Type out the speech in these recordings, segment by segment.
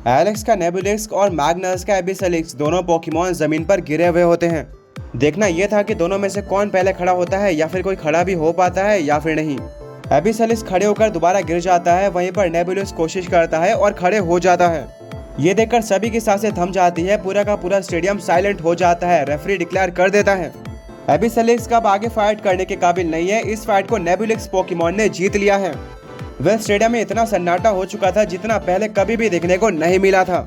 Alex का नेबुलिस्क और Magnus का एबिसैलिक्स दोनों पोकेमॉन जमीन पर गिरे हुए होते हैं। देखना यह था कि दोनों में से कौन पहले खड़ा होता है या फिर कोई खड़ा भी हो पाता है या फिर नहीं। एबिसैलिक्स खड़े होकर दोबारा गिर जाता है, वहीं पर नेबुलिस्क कोशिश करता है और खड़े हो जाता है। ये देखकर सभी की सांसें थम जाती है, पूरा का पूरा स्टेडियम साइलेंट हो जाता है। रेफरी डिक्लेयर कर देता है एबिसैलिक्स कब आगे फाइट करने के काबिल नहीं है। इस फाइट को नेबुलिस्क पोकेमॉन ने जीत लिया है। वह स्टेडियम में इतना सन्नाटा हो चुका था जितना पहले कभी भी देखने को नहीं मिला था।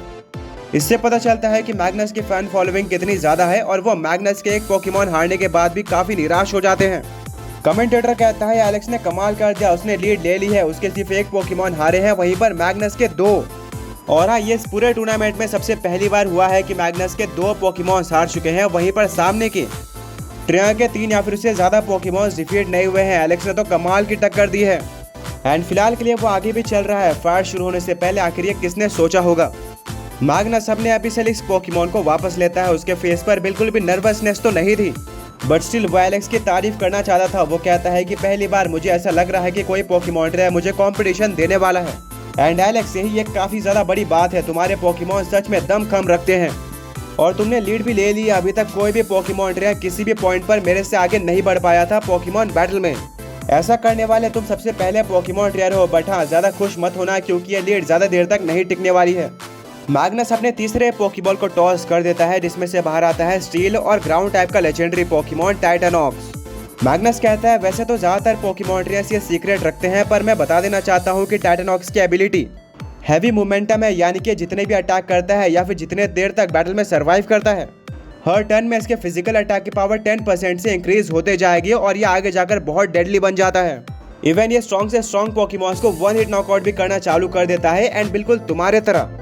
इससे पता चलता है कि मैग्नस की फैन फॉलोइंग कितनी ज्यादा है और वो मैग्नस के एक पोकेमॉन हारने के बाद भी काफी निराश हो जाते हैं। कमेंटेटर कहता है एलेक्स ने कमाल कर दिया, उसने लीड ले ली है, उसके सिर्फ एक पोकेमॉन हारे हैं, वहीं पर मैग्नस के 2। और हाँ, ये पूरे टूर्नामेंट में सबसे पहली बार हुआ है कि मैग्नस के 2 पोकेमॉन हार चुके हैं, वहीं पर सामने के ट्रेया के 3 या फिर उससे ज्यादा पोकेमॉन डिफीट नहीं हुए हैं। एलेक्स ने तो कमाल की टक्कर दी है एंड फिलहाल के लिए वो आगे भी चल रहा है। फाइट शुरू होने से पहले आखिर ये किसने सोचा होगा। मैग्नस अपने एबिसैलिक्स पोकेमॉन को वापस लेता है। उसके फेस पर बिल्कुल भी नर्वसनेस तो नहीं थी, बट स्टिल वो एलेक्स की तारीफ करना चाहता था। वो कहता है कि पहली बार मुझे ऐसा लग रहा है कि कोई पोकेमॉन ट्रेनर मुझे कंपटीशन देने वाला है। एंड एलेक्स, यही एक काफी ज्यादा बड़ी बात है, तुम्हारे पोकेमॉन सच में दम खम रखते हैं और तुमने लीड भी ले ली। अभी तक कोई भी पोकेमॉन ट्रेनर किसी भी पॉइंट पर मेरे से आगे नहीं बढ़ पाया था पोकेमॉन बैटल में। ऐसा करने वाले तुम सबसे पहले पोकेमॉन ट्रेनर हो, बट हाँ, ज्यादा खुश मत होना क्योंकि ये लीड ज्यादा देर तक नहीं टिकने वाली है। मैग्नस अपने तीसरे पोकेबॉल को टॉस कर देता है, जिसमें से बाहर आता है स्टील और ग्राउंड टाइप का लेजेंडरी पोकेमॉन टाइटनॉक्स। मैग्नस कहता है वैसे तो ज्यादातर पोकेमॉन ट्रेनर्स ये सीक्रेट रखते हैं, पर मैं बता देना चाहता हूँ कि टाइटनॉक्स की एबिलिटी हैवी मोमेंटम है, यानी कि जितने भी अटैक करता है या फिर जितने देर तक बैटल में सर्वाइव करता है, हर टर्न में इसके फिजिकल अटैक की पावर 10% से इंक्रीज होते जाएगी और ये आगे जाकर बहुत डेडली बन जाता है। इवन ये स्ट्रॉन्ग से स्ट्रॉन्ग पोकेमॉन्स को 1 हिट नॉकआउट भी करना चालू कर देता है। एंड बिल्कुल तुम्हारे तरह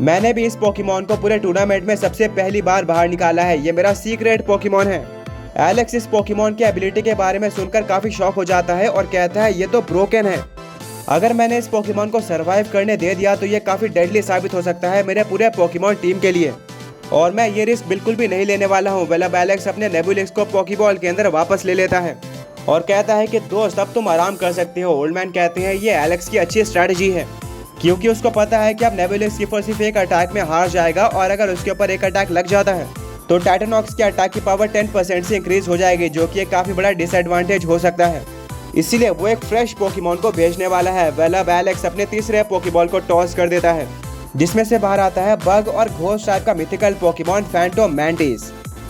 मैंने भी इस पोकेमॉन को पूरे टूर्नामेंट में सबसे पहली बार बाहर निकाला है। ये मेरा सीक्रेट पोकेमॉन है। एलेक्स इस पोकेमॉन की एबिलिटी के बारे में सुनकर काफी शॉक हो जाता है और कहता है ये तो ब्रोकन है। अगर मैंने इस पोकेमॉन को सर्वाइव करने दे दिया तो ये काफी डेडली साबित हो सकता है मेरे पूरे पोकेमॉन टीम के लिए, और मैं ये रिस्क बिल्कुल भी नहीं लेने वाला हूँ। वेल, अब एलेक्स अपने नेबुलिस्क को पोकेबॉल के अंदर वापस ले लेता है और कहता है कि दोस्त अब तुम आराम कर सकते हो। ओल्ड मैन कहते हैं ये एलेक्स की अच्छी स्ट्रैटेजी है क्योंकि उसको पता है कि अब नेबुलिस्क सिर्फ एक अटैक में हार जाएगा और अगर उसके ऊपर एक अटैक लग जाता है तो टाइटनॉक्स की अटैक की पावर 10% से इंक्रीज हो जाएगी, जो कि एक काफी बड़ा डिसएडवांटेज हो सकता है। इसीलिए वो एक फ्रेश पोकेमॉन को भेजने वाला है। वेल, अब एलेक्स अपने तीसरे पोकेबॉल को टॉस कर देता है, जिसमें से बाहर आता है बग और घोस्ट टाइप का मिथिकल पोकेमॉन फैंटोम मैंटिस।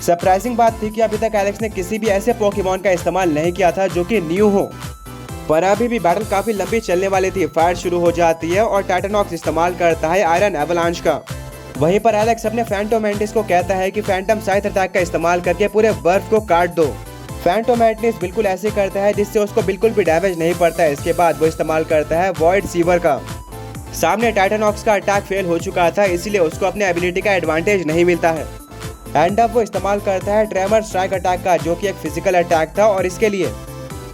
सरप्राइजिंग बात थी कि अभी तक एलेक्स ने किसी भी ऐसे पोकेमॉन का इस्तेमाल नहीं किया था जो कि न्यू हो, पर अभी भी बैटल काफी लंबी चलने वाली थी। फाइट शुरू हो जाती है और टाइटनॉक्स इस्तेमाल करता है आयरन एवलांच का। वहीं पर एलेक्स अपने फैंटोम मैंटिस को कहता है कि फैंटम साइथ अटैक का इस्तेमाल करके पूरे बर्फ को काट दो। फैंटोम मैंटिस बिल्कुल ऐसे करता है जिससे उसको बिल्कुल भी डैमेज नहीं पड़ता है। इसके बाद वो इस्तेमाल करता है वॉइड सीवर का। सामने टाइटनॉक्स का अटैक फेल हो चुका था, इसीलिए उसको अपने एबिलिटी का एडवांटेज नहीं मिलता है। एंड अब वो इस्तेमाल करता है ट्रेमर स्ट्राइक अटैक का, जो कि एक फिजिकल अटैक था और इसके लिए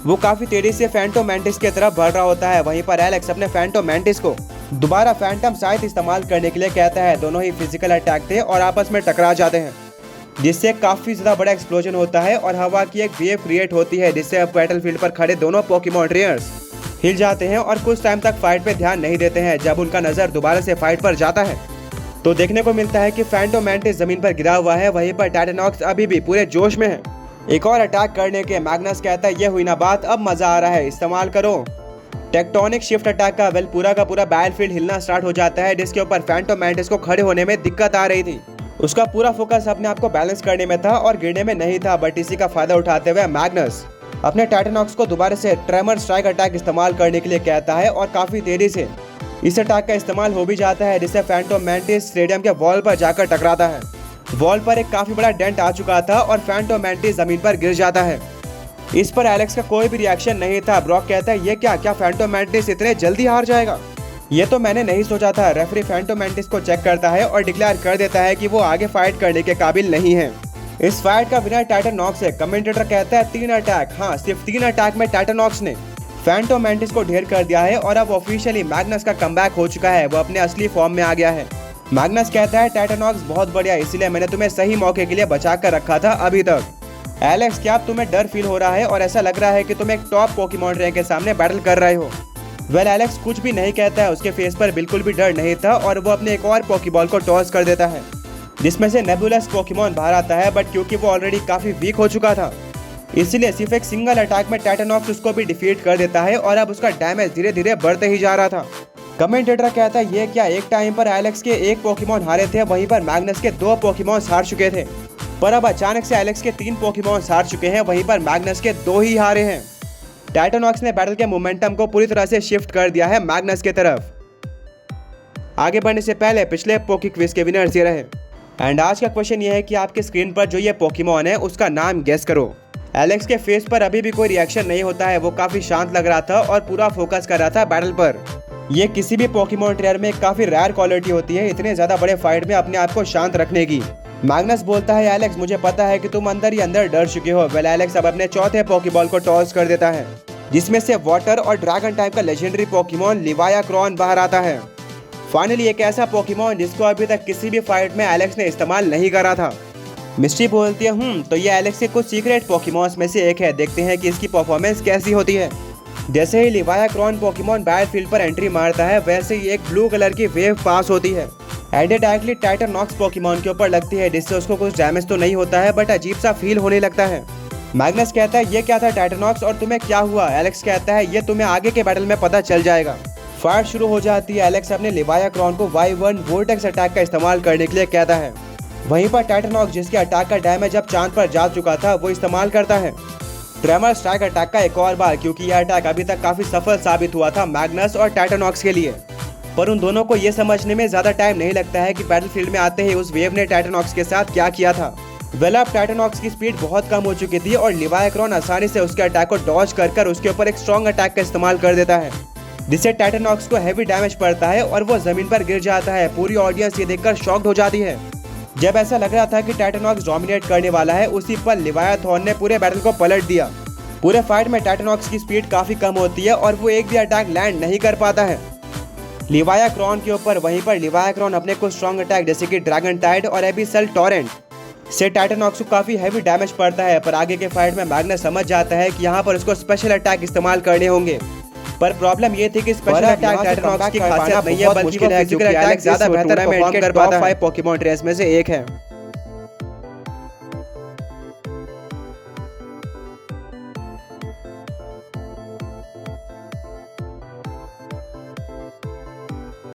वो काफी तेजी से फैंटोम मैंटिस की तरफ बढ़ रहा होता है। वहीं पर एलेक्स अपने फैंटोम मैंटिस को दोबारा फैंटम साइथ इस्तेमाल करने के लिए कहता है। दोनों ही फिजिकल अटैक थे और आपस में टकरा जाते हैं, जिससे काफी ज्यादा बड़ा एक्सप्लोजन होता है और हवा की एक वेव क्रिएट होती है, जिससे अब बैटलफील्ड पर खड़े दोनों पोकेमॉन ट्रेनर्स हिल जाते हैं और कुछ टाइम तक फाइट पे ध्यान नहीं देते हैं। जब उनका नजर दोबारा से फाइट पर जाता है तो देखने को मिलता है कि फैंटोम मैंटिस जमीन पर गिरा हुआ है, वहीं पर टाइटनॉक्स अभी भी पूरे जोश में है। एक और अटैक करने के मैग्नस कहता है ये हुई ना बात, अब मजा आ रहा है, इस्तेमाल करो टेक्टोनिक शिफ्ट अटैक का। वेल, पूरा का पूरा बैटलफील्ड हिलना स्टार्ट हो जाता है, जिसके ऊपर फैंटोम मैंटिस को खड़े होने में दिक्कत आ रही थी। उसका पूरा फोकस अपने आप को बैलेंस करने में था और गिरने में नहीं था, बट इसी का फायदा उठाते हुए मैग्नस अपने टाइटनॉक्स को दोबारा से ट्रेमर स्ट्राइक अटैक इस्तेमाल करने के लिए कहता है और काफी तेजी से इस अटैक का इस्तेमाल हो भी जाता है, जिससे फैंटोम मैंटिस स्टेडियम के वॉल पर जाकर टकराता है। वॉल पर एक काफी बड़ा डेंट आ चुका था और फैंटोम मैंटिस जमीन पर गिर जाता है। इस पर एलेक्स का कोई भी रिएक्शन नहीं था। ब्रॉक कहता है ये क्या फैंटोम मैंटिस इतने जल्दी हार जाएगा? ये तो मैंने नहीं सोचा था। रेफरी फैंटोम मैंटिस को चेक करता है और डिक्लेयर कर देता है कि वो आगे फाइट करने के काबिल नहीं है। इस फाइट का विनर टाइटनॉक्स है। कमेंटेटर कहता है 3 अटैक, हाँ सिर्फ 3 अटैक में टाइटनॉक्स ने फैंटोम मैंटिस को ढेर कर दिया है और अब ऑफिशियली मैग्नस का कमबैक हो चुका है। वो अपने असली फॉर्म में आ गया है। मैग्नस कहता है टाइटनॉक्स बहुत बढ़िया, इसीलिए मैंने तुम्हें सही मौके के लिए बचा कर रखा था अभी तक। एलेक्स, क्या तुम्हें डर फील हो रहा है और ऐसा लग रहा है कि तुम एक टॉप पोकेमॉन ट्रेनर के सामने बैटल कर रहे हो? वेल एलेक्स कुछ भी नहीं कहता है, उसके फेस पर बिल्कुल भी डर नहीं था और वो अपने एक और पोकेबॉल को टॉस कर देता है, जिसमें से नेबुलस पोकेमॉन बाहर आता है। बट क्योंकि वो ऑलरेडी काफी वीक हो चुका था, इसलिए सिर्फ एक सिंगल अटैक में टाइटनॉक्स उसको भी डिफीट कर देता है और अब उसका डैमेज धीरे धीरे बढ़ते ही जा रहा था। कमेंटेटर कहता है ये क्या, एक टाइम पर एलेक्स के एक पोकेमॉन हारे थे, वहीं पर मैग्नस के 2 पोकेमॉन हार चुके थे, पर अब अचानक से एलेक्स के 3 पोकेमॉन हार चुके हैं, वहीं पर मैग्नस के 2 ही हारे हैं। टाइटनॉक्स ने बैटल के मोमेंटम को पूरी तरह से शिफ्ट कर दिया है मैग्नस के तरफ। आगे बढ़ने से पहले पिछले पोकी क्विज के विनर्स ये रहे। एंड आज का क्वेश्चन ये है कि आपके स्क्रीन पर जो ये पोकेमॉन है उसका नाम गेस करो। एलेक्स के फेस पर अभी भी कोई रिएक्शन नहीं होता है, वो काफी शांत लग रहा था और पूरा फोकस कर रहा था बैटल पर। ये किसी भी पोकेमॉन ट्रेयर में काफी रेयर क्वालिटी होती है, इतने ज्यादा बड़े फाइट में अपने आप को शांत रखने की। मैग्नस बोलता है एलेक्स मुझे पता है कि तुम अंदर ही अंदर डर चुके हो। वेल एलेक्स अब अपने चौथे पोकेबॉल को टॉस कर देता है, जिसमें से वाटर और ड्रैगन टाइप का लेजेंडरी पोकेमॉन लिवायाक्रॉन बाहर आता है। फाइनली एक ऐसा पोकेमॉन जिसको अभी तक किसी भी फाइट में एलेक्स ने इस्तेमाल नहीं करा था। मिस्ट्री बोलती है तो ये एलेक्स के कुछ सीक्रेट पोकेमॉन्स में से एक है, देखते हैं कि इसकी परफॉर्मेंस कैसी होती है। जैसे ही लिवायाक्रॉन पोकेमॉन बैटलफील्ड पर एंट्री मारता है, वैसे ही एक ब्लू कलर की वेव पास होती है एंड डायरेक्टली टाइटनॉक्स पोकेमॉन के ऊपर लगती है, जिससे उसको कुछ डैमेज तो नहीं होता है बट अजीब सा फील होने लगता है। मैग्नस कहता है ये क्या था टाइटनॉक्स और तुम्हें क्या हुआ? एलेक्स कहता है ये तुम्हें आगे के बैटल में पता चल जाएगा। फाइट शुरू हो जाती है। एलेक्स अपने लिवायाक्रॉन को Y1 वोर्टेक्स अटैक का इस्तेमाल करने के लिए कहता है। वहीं पर टाइटनॉक्स जिसके अटैक का डैमेज अब चांद पर जा चुका था, वो इस्तेमाल करता है ट्रेमर स्ट्राइक अटैक का एक और बार, क्योंकि यह अटैक अभी तक काफी सफल साबित हुआ था मैग्नस और टाइटनॉक्स के लिए। पर उन दोनों को ये समझने में ज्यादा टाइम नहीं लगता है कि बैटलफील्ड में आते ही उस वेव ने टाइटनॉक्स के साथ क्या किया था। वेल अब टाइटनॉक्स की स्पीड बहुत कम हो चुकी थी और लिवायाक्रॉन आसानी से उसके अटैक को डॉज कर उसके ऊपर एक स्ट्रॉन्ग अटैक का इस्तेमाल कर देता है, जिससे टाइटनॉक्स को हैवी डैमेज पड़ता है और वो जमीन पर गिर जाता है। पूरी ऑडियंस ये देखकर शॉक्ड हो जाती है। जब ऐसा लग रहा था कि टाइटनॉक्स डोमिनेट करने वाला है, उसी पर लिवायाथॉन ने पूरे बैटल को पलट दिया। पूरे फाइट में टाइटनॉक्स की स्पीड काफी कम होती है और वो एक भी अटैक लैंड नहीं कर पाता है लिवायाक्रॉन के ऊपर। वहीं पर लिवायाक्रॉन अपने कुछ स्ट्रॉन्ग अटैक जैसे कि ड्रैगन टाइड और एबिसल टॉरेंट से टाइटनॉक्स को काफी हैवी डैमेज पड़ता है। पर आगे के फाइट में मैग्नस समझ जाता है कि यहाँ पर उसको स्पेशल अटैक इस्तेमाल करने होंगे। पर प्रॉब्लम ये थी कि स्पेशल अटैक टाइटनॉक्स की खासियत नहीं है, बल्कि वो फिजिकल अटैक ज्यादा बेहतर परफॉर्म कर पाता है। 5 पोकेमॉन ट्रेयर्स में से एक है।